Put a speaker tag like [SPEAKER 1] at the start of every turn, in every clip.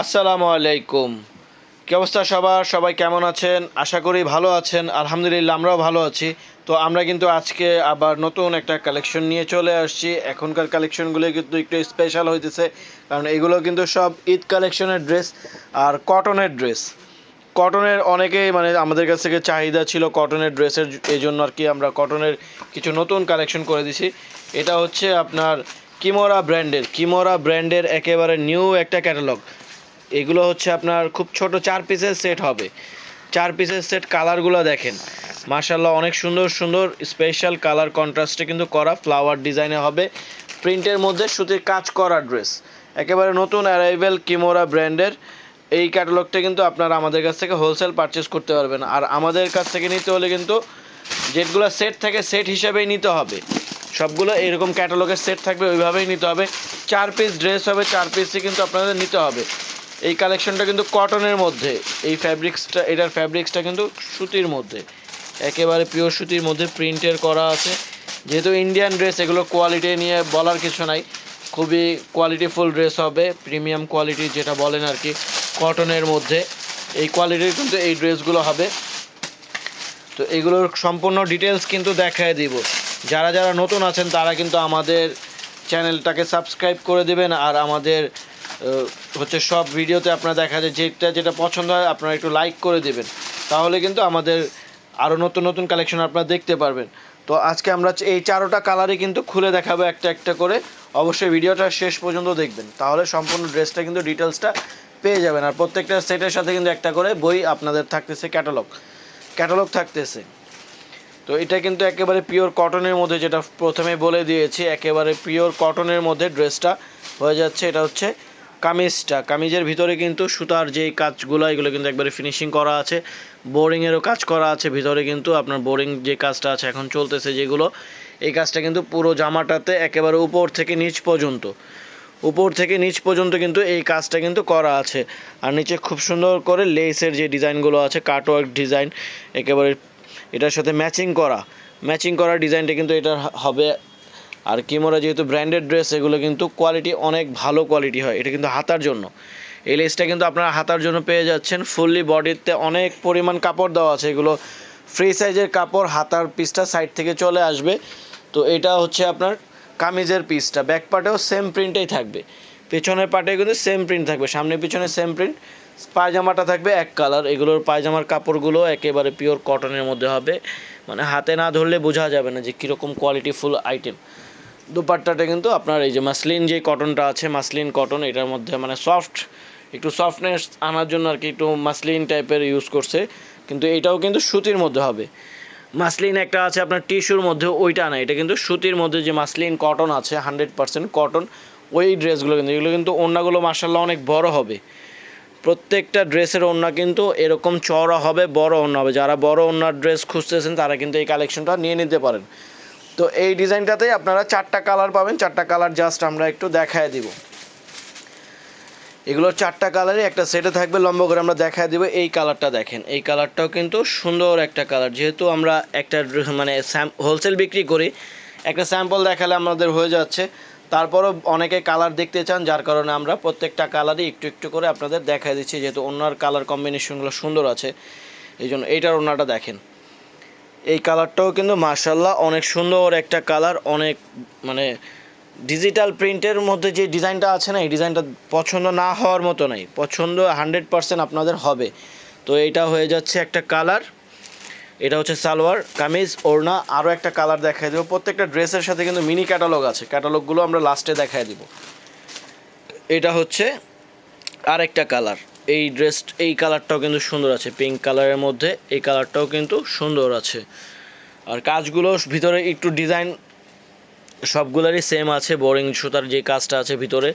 [SPEAKER 1] আসসালামু আলাইকুম। কি অবস্থা সবার? সবাই কেমন আছেন? আশা করি ভালো আছেন। আলহামদুলিল্লাহ আমরাও ভালো আছি। তো আমরা কিন্তু আজকে আবার নতুন একটা কালেকশন নিয়ে চলে আসছি। এখনকার কালেকশনগুলো কিন্তু একটু স্পেশাল হইতেছে, কারণ এগুলো কিন্তু সব ঈদ কালেকশনের ড্রেস আর কটনের ড্রেস। কটনের অনেকেই মানে আমাদের কাছ থেকে চাহিদা ছিল কটনের ড্রেসের, এই জন্য আর কি আমরা কটনের কিছু নতুন কালেকশন করে দিছি। এটা হচ্ছে আপনার কিমোরা ব্র্যান্ডের একেবারে নিউ একটা ক্যাটালগ। এগুলো হচ্ছে আপনার খুব ছোট 4 পিসের সেট হবে। 4 পিসের সেট, কালারগুলো দেখেন মাশাল্লাহ অনেক সুন্দর সুন্দর স্পেশাল কালার কন্ট্রাস্টে কিন্তু করা, ফ্লাওয়ার ডিজাইনে হবে, প্রিন্টের মধ্যে সুতির কাজ করা ড্রেস। একেবারে নতুন অ্যারাইভেল কিমোরা ব্র্যান্ডের এই ক্যাটালগটা কিন্তু আপনারা আমাদের কাছ থেকে হোলসেল পারচেস করতে পারবেন। আর আমাদের কাছ থেকে নিতে হলে কিন্তু যেগুলো সেট থাকে সেট হিসাবেই নিতে হবে। সবগুলো এরকম ক্যাটালগের সেট থাকবে, ওইভাবেই নিতে হবে। 4 পিস ড্রেস হবে, 4 পিসই কিন্তু আপনাদের নিতে হবে। এই কালেকশনটা কিন্তু কটনের মধ্যে, এটার ফ্যাব্রিক্সটা কিন্তু সুতির মধ্যে, একেবারে পিওর সুতির মধ্যে প্রিন্টের করা আছে। যেহেতু ইন্ডিয়ান ড্রেস, এগুলো কোয়ালিটি নিয়ে বলার কিছু নাই, খুবই কোয়ালিটিফুল ড্রেস হবে, প্রিমিয়াম কোয়ালিটি যেটা বলেন আর কি, কটনের মধ্যে এই কোয়ালিটির কিন্তু এই ড্রেসগুলো হবে। তো এগুলোর সম্পূর্ণ ডিটেলস কিন্তু দেখায় দিব। যারা যারা নতুন আছেন তারা কিন্তু আমাদের চ্যানেলটাকে সাবস্ক্রাইব করে দেবেন, আর আমাদের হচ্ছে সব ভিডিওতে আপনারা দেখা যায় যেটা যেটা পছন্দ হয় আপনারা একটু লাইক করে দেবেন, তাহলে কিন্তু আমাদের আরও নতুন নতুন কালেকশন আপনারা দেখতে পারবেন। তো আজকে আমরা এই 4টা কালারই কিন্তু খুলে দেখাবো একটা একটা করে। অবশ্যই ভিডিওটা শেষ পর্যন্ত দেখবেন, তাহলে সম্পূর্ণ ড্রেসটা কিন্তু ডিটেলসটা পেয়ে যাবেন। আর প্রত্যেকটা সেটের সাথে কিন্তু একটা করে বই আপনাদের থাকতেছে, ক্যাটালগ থাকতেছে। তো এটা কিন্তু একেবারে পিওর কটনের মধ্যে, যেটা প্রথমে বলে দিয়েছি, একেবারে পিওর কটনের মধ্যে ড্রেসটা হয়ে যাচ্ছে। এটা হচ্ছে কামিজের ভিতরে কিন্তু সুতার যেই কাজগুলো, এগুলো কিন্তু একবারে ফিনিশিং করা আছে, বোরিংয়েরও কাজ করা আছে ভিতরে। কিন্তু আপনার বোরিং যে কাজটা আছে এখন চলতেছে যেগুলো, এই কাজটা কিন্তু পুরো জামাটাতে একেবারে উপর থেকে নিচ পর্যন্ত কিন্তু এই কাজটা কিন্তু করা আছে। আর নিচে খুব সুন্দর করে লেসের যে ডিজাইনগুলো আছে, কাটওয়ার্ক ডিজাইন, একেবারে এটার সাথে ম্যাচিং করা ডিজাইনটা কিন্তু এটা হবে। আর কিমোরা যেহেতু ব্র্যান্ডেড ড্রেস, এগুলো কিন্তু কোয়ালিটি অনেক ভালো কোয়ালিটি হয়। এটা কিন্তু হাতার জন্য, এই লেসটা কিন্তু আপনারা হাতার জন্য পেয়ে যাচ্ছেন। ফুললি বডিতে অনেক পরিমাণ কাপড় দেওয়া আছে, এগুলো ফ্রি সাইজের কাপড়, হাতার পিসটা সাইড থেকে চলে আসবে। তো এটা হচ্ছে আপনার কামিজের পিসটা, ব্যাক পার্টেও সেম প্রিন্টেই থাকবে, পেছনের পার্টে কিন্তু সেম প্রিন্ট থাকবে, সামনে পিছনে সেম প্রিন্ট। পায়জামাটা থাকবে এক কালার। এগুলোর পায়জামার কাপড়গুলো একেবারে পিওর কটনের মধ্যে হবে, মানে হাতে না ধরলে বোঝা যাবে না যে কীরকম কোয়ালিটিফুল আইটেম। দুপাট্টাটা কিন্তু আপনার এই যে মাসলিন যে কটনটা আছে, মাসলিন কটন, এটার মধ্যে মানে একটু সফটনেস আনার জন্য আর কি একটু মাসলিন টাইপের ইউজ করছে, কিন্তু এটাও কিন্তু সুতির মধ্যে হবে। মাসলিন একটা আছে আপনার টিস্যুর মধ্যে, ওইটা না, এটা কিন্তু সুতির মধ্যে যে মাসলিন কটন আছে, 100% কটন, ওই ড্রেসগুলো কিন্তু, এগুলো কিন্তু ওড়নাগুলো মাশাআল্লাহ অনেক বড় হবে। প্রত্যেকটা ড্রেসের ওড়না কিন্তু এরকম চওড়া হবে, বড় ওড়না হবে। যারা বড় ওড়নার ড্রেস খুঁজতেছেন তারা কিন্তু এই কালেকশনটা নিয়ে নিতে পারেন। তো এই ডিজাইনটাতেই আপনারা 4টা কালার পাবেন। 4টা কালার জাস্ট আমরা একটু দেখায় দিব। এগুলোর 4টা কালারই একটা সেটে থাকবে, লম্বা করে আমরা দেখায় দিব। এই কালারটা দেখেন, এই কালারটাও কিন্তু সুন্দর একটা কালার। যেহেতু আমরা একটা মানে হোলসেল বিক্রি করি, একটা স্যাম্পল দেখালে আমাদের হয়ে যাচ্ছে, তারপরও অনেকে কালার দেখতে চান, যার কারণে আমরা প্রত্যেকটা কালারই একটু একটু করে আপনাদের দেখায় দিচ্ছি, যেহেতু ওনার কালার কম্বিনেশনগুলো সুন্দর আছে এই জন্য। এইটার ওনাটা দেখেন, এই কালারটাও কিন্তু মাশাআল্লাহ অনেক সুন্দর একটা কালার, অনেক মানে ডিজিটাল প্রিন্টের মধ্যে যে ডিজাইনটা আছে না, এই ডিজাইনটা পছন্দ না হওয়ার মতো নাই, পছন্দ 100% আপনাদের হবে। তো এইটা হয়ে যাচ্ছে একটা কালার, এটা হচ্ছে সালোয়ার কামিজ ওড়না। আরও একটা কালার দেখাই দেবো। প্রত্যেকটা ড্রেসের সাথে কিন্তু মিনি ক্যাটালগ আছে, ক্যাটালগুলো আমরা লাস্টে দেখাই দিব। এটা হচ্ছে আরেকটা কালার, এই কালারটাও কিন্তু সুন্দর আছে, পিঙ্ক কালারের মধ্যে এই কালারটাও কিন্তু সুন্দর আছে। আর কাজগুলো ভিতরে একটু ডিজাইন সবগুলোরই সেম আছে, বোরিং সুতার যে কাজটা আছে ভিতরে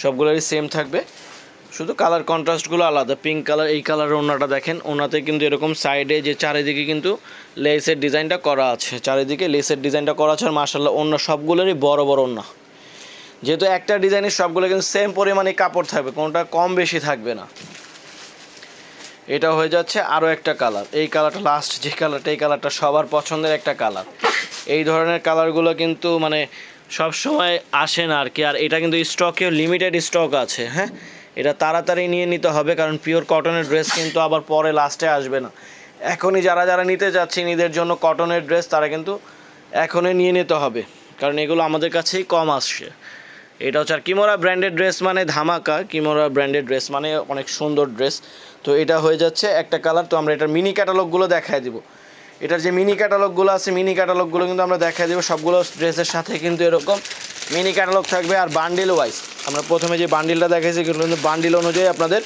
[SPEAKER 1] সবগুলোরই সেম থাকবে, শুধু কালার কন্ট্রাস্টগুলো আলাদা। পিঙ্ক কালার, এই কালারের ওড়নাটা দেখেন, ওড়নাতে কিন্তু এরকম সাইডে যে চারিদিকে কিন্তু লেসের ডিজাইনটা করা আছে, চারিদিকে লেসের ডিজাইনটা করা আছে। আর মাশাআল্লাহ ওড়না সবগুলোরই বড় বড় ওড়না, যেহেতু একটা ডিজাইনের সবগুলো কিন্তু সেম পরিমাণে কাপড় থাকবে, কোনোটা কম বেশি থাকবে না। এটা হয়ে যাচ্ছে আরও একটা কালার, এই কালারটা লাস্ট যে কালারটা, এই কালারটা সবার পছন্দের একটা কালার। এই ধরনের কালারগুলো কিন্তু মানে সব সময় আসে না আর কি। আর এটা কিন্তু স্টকেও লিমিটেড স্টক আছে, হ্যাঁ, এটা তাড়াতাড়ি নিয়ে নিতে হবে, কারণ পিওর কটনের ড্রেস কিন্তু আবার পরে লাস্টে আসবে না। এখনই যারা যারা নিতে যাচ্ছেন ঈদের জন্য কটনের ড্রেস, তারা কিন্তু এখনই নিয়ে নিতে হবে, কারণ এগুলো আমাদের কাছেই কম আসছে। এটা হচ্ছে আর কিমোরা ব্র্যান্ডেড ড্রেস মানে ধামাকা, কিমোরা ব্র্যান্ডেড ড্রেস মানে অনেক সুন্দর ড্রেস। তো এটা হয়ে যাচ্ছে একটা কালার। তো আমরা এটার মিনি ক্যাটালগুলো দেখায় দিব। এটার যে মিনি ক্যাটালগুলো আছে, মিনি ক্যাটালগুলো কিন্তু আমরা দেখায় দিব। সবগুলো ড্রেসের সাথে কিন্তু এরকম মিনি ক্যাটালগ থাকবে, আর বান্ডিল ওয়াইজ আমরা প্রথমে যে বান্ডিলটা দেখাইছি এগুলো কিন্তু বান্ডিল অনুযায়ী আপনাদের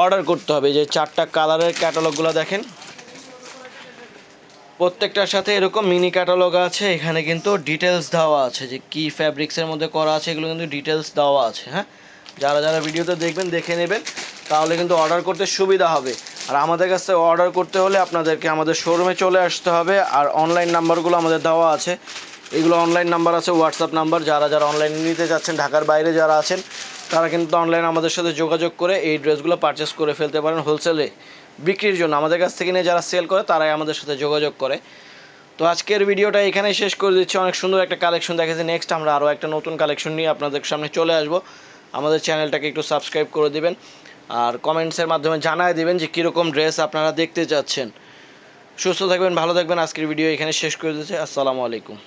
[SPEAKER 1] অর্ডার করতে হবে। যে 4টা কালারের ক্যাটালগুলো দেখেন, প্রত্যেকটার সাথে এরকম মিনি ক্যাটালগ আছে। এখানে কিন্তু ডিটেলস দেওয়া আছে যে কী ফ্যাব্রিক্সের মধ্যে করা আছে, এগুলো কিন্তু ডিটেলস দেওয়া আছে। হ্যাঁ, যারা যারা ভিডিওতে দেখবেন দেখে নেবেন, তাহলে কিন্তু অর্ডার করতে সুবিধা হবে। আর আমাদের কাছ থেকে অর্ডার করতে হলে আপনাদেরকে আমাদের শোরুমে চলে আসতে হবে। আর অনলাইন নাম্বারগুলো আমাদের দেওয়া আছে, এগুলো অনলাইন নাম্বার আছে, হোয়াটসঅ্যাপ নাম্বার। যারা যারা অনলাইনে নিতে যাচ্ছেন, ঢাকার বাইরে যারা আছেন, তারা কিন্তু অনলাইনে আমাদের সাথে যোগাযোগ করে এই ড্রেসগুলো পারচেস করে ফেলতে পারেন হোলসেলে বিক্রির জন্য। আমাদের কাছ থেকে নিয়ে যারা সেল করে তারাই আমাদের সাথে যোগাযোগ করে। তো আজকের ভিডিওটা এখানেই শেষ করে দিচ্ছি। অনেক সুন্দর একটা কালেকশন দেখেছি। নেক্সট আমরা আরও একটা নতুন কালেকশন নিয়ে আপনাদের সামনে চলে আসবো। আমাদের চ্যানেলটাকে একটু সাবস্ক্রাইব করে দিবেন, আর কমেন্টসের মাধ্যমে জানায় দিবেন যে কীরকম ড্রেস আপনারা দেখতে চাচ্ছেন। সুস্থ থাকবেন, ভালো থাকবেন। আজকের ভিডিও এখানে শেষ করে দিচ্ছি। আসসালামু আলাইকুম।